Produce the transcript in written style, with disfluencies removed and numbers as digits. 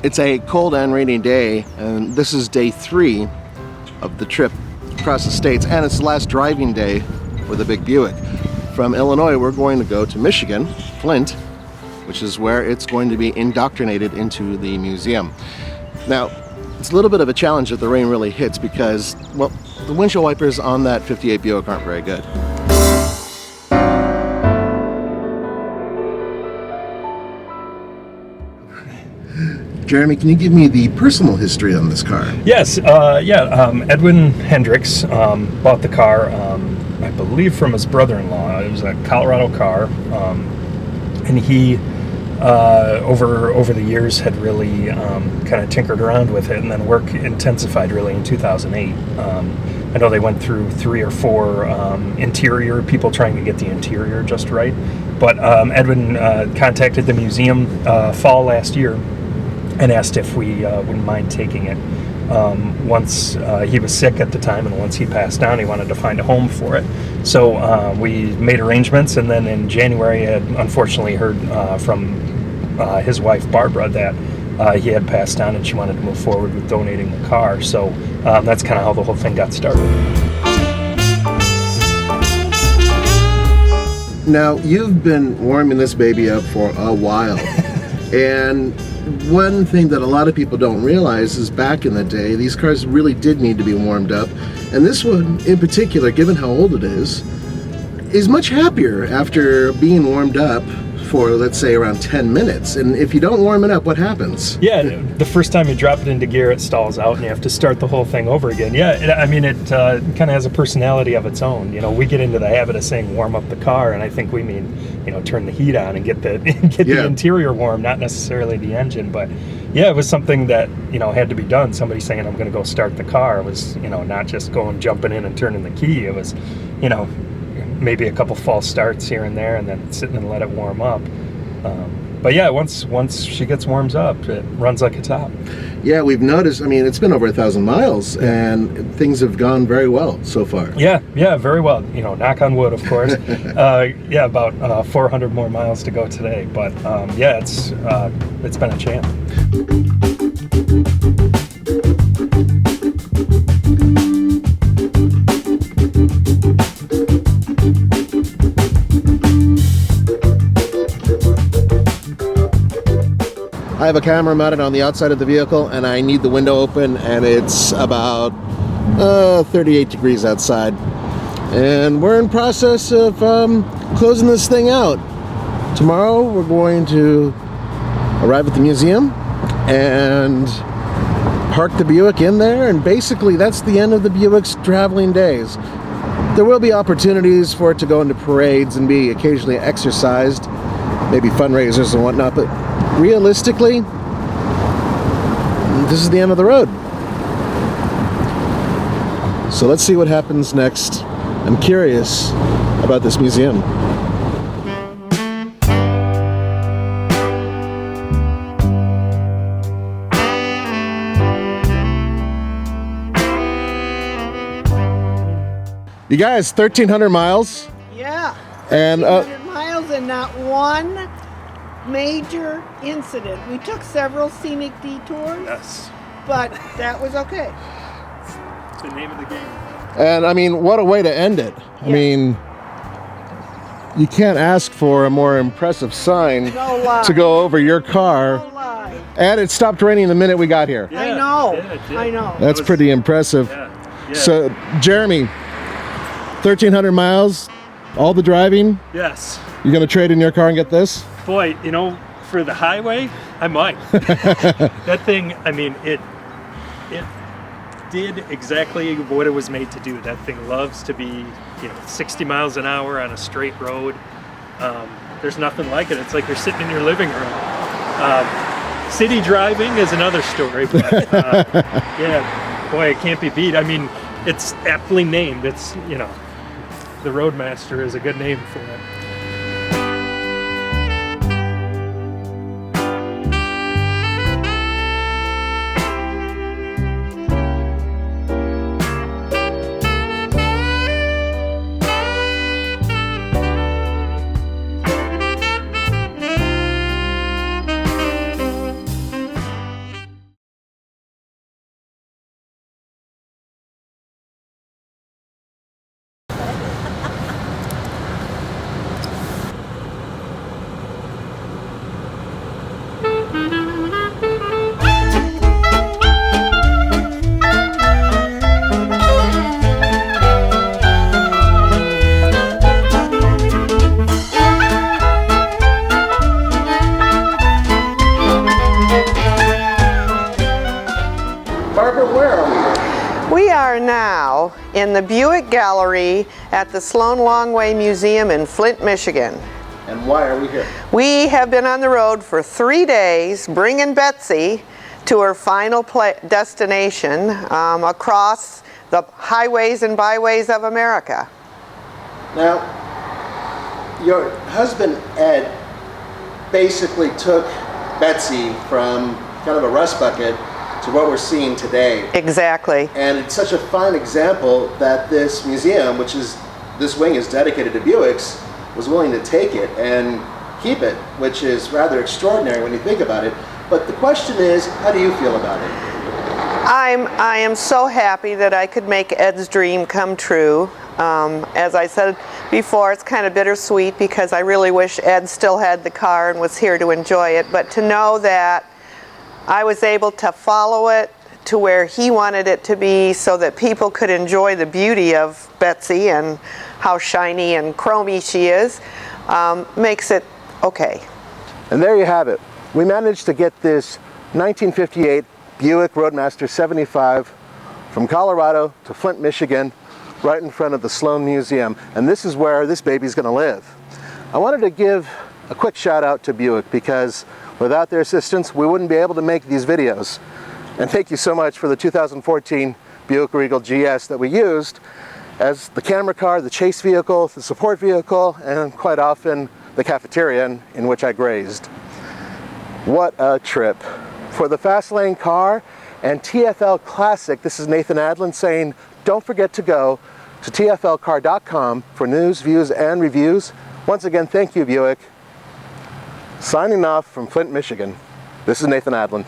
It's a cold and rainy day, and this is day 3 of the trip across the states, and it's the last driving day for the big Buick. From Illinois, we're going to go to Michigan, Flint, which is where it's going to be indoctrinated into the museum. Now, it's a little bit of a challenge that the rain really hits because, well, the windshield wipers on that 58 Buick aren't very good. Jeremy, can you give me the personal history on this car? Yes, Edwin Hendricks bought the car, I believe, from his brother-in-law. It was a Colorado car, and he, over the years, had really kind of tinkered around with it, and then work intensified really in 2008. I know they went through 3 or 4 interior people trying to get the interior just right, but Edwin contacted the museum fall last year and asked if we wouldn't mind taking it. Once he was sick at the time, and once he passed on, he wanted to find a home for it. So we made arrangements, and then in January I had unfortunately heard from his wife Barbara that he had passed on, and she wanted to move forward with donating the car. So that's kind of how the whole thing got started. Now, you've been warming this baby up for a while, and one thing that a lot of people don't realize is back in the day, these cars really did need to be warmed up. And this one in particular, given how old it is much happier after being warmed up for, let's say, around 10 minutes. And if you don't warm it up, what happens? Yeah, the first time you drop it into gear, it stalls out and you have to start the whole thing over again. Yeah, it kind of has a personality of its own. You know, we get into the habit of saying warm up the car, and I think we mean, turn the heat on and get the the interior warm, not necessarily the engine. But yeah, it was something that, had to be done. Somebody saying, I'm going to go start the car. It was, not just jumping in and turning the key. It was, maybe a couple false starts here and there, and then sitting and let it warm up. But yeah, once she gets warms up, it runs like a top. Yeah, we've noticed, it's been over 1,000 miles, and things have gone very well so far. Yeah, very well. Knock on wood, of course. About 400 more miles to go today. But it's been a champ. I have a camera mounted on the outside of the vehicle, and I need the window open, and it's about 38 degrees outside. And we're in process of closing this thing out. Tomorrow we're going to arrive at the museum and park the Buick in there, and basically that's the end of the Buick's traveling days. There will be opportunities for it to go into parades and be occasionally exercised, maybe fundraisers and whatnot, but realistically, this is the end of the road. So let's see what happens next. I'm curious about this museum. You guys, 1,300 miles? Yeah. And 1,300 miles and not one major incident. We took several scenic detours. Yes. But that was okay. It's the name of the game. And what a way to end it. Yeah. You can't ask for a more impressive sign No lie. to go over your car. No lie. And it stopped raining the minute we got here. I know. Yeah, it did. I know. That's pretty impressive. Yeah. So, Jeremy, 1,300 miles, all the driving, Yes. you're going to trade in your car and get this? Boy, for the highway, I might. That thing, it did exactly what it was made to do. That thing loves to be, 60 miles an hour on a straight road. There's nothing like it. It's like you're sitting in your living room. City driving is another story, but boy, it can't be beat. It's aptly named. It's, the Roadmaster is a good name for it. now in the Buick Gallery at the Sloan Longway Museum in Flint, Michigan. And why are we here? We have been on the road for 3 days bringing Betsy to her final destination across the highways and byways of America. Now, your husband Ed basically took Betsy from kind of a rust bucket to what we're seeing today. Exactly. And it's such a fine example that this museum, which is, this wing is dedicated to Buicks, was willing to take it and keep it, which is rather extraordinary when you think about it. But the question is, how do you feel about it? I am so happy that I could make Ed's dream come true. As I said before, it's kind of bittersweet because I really wish Ed still had the car and was here to enjoy it. But to know that I was able to follow it to where he wanted it to be so that people could enjoy the beauty of Betsy and how shiny and chromy she is, makes it okay. And there you have it. We managed to get this 1958 Buick Roadmaster 75 from Colorado to Flint, Michigan, right in front of the Sloan Museum. And this is where this baby's going to live. I wanted to give a quick shout out to Buick because without their assistance, we wouldn't be able to make these videos. And thank you so much for the 2014 Buick Regal GS that we used as the camera car, the chase vehicle, the support vehicle, and quite often the cafeteria in which I grazed. What a trip. For the Fast Lane Car and TFL Classic, this is Nathan Adlin saying, don't forget to go to tflcar.com for news, views, and reviews. Once again, thank you, Buick. Signing off from Flint, Michigan, this is Nathan Adlin.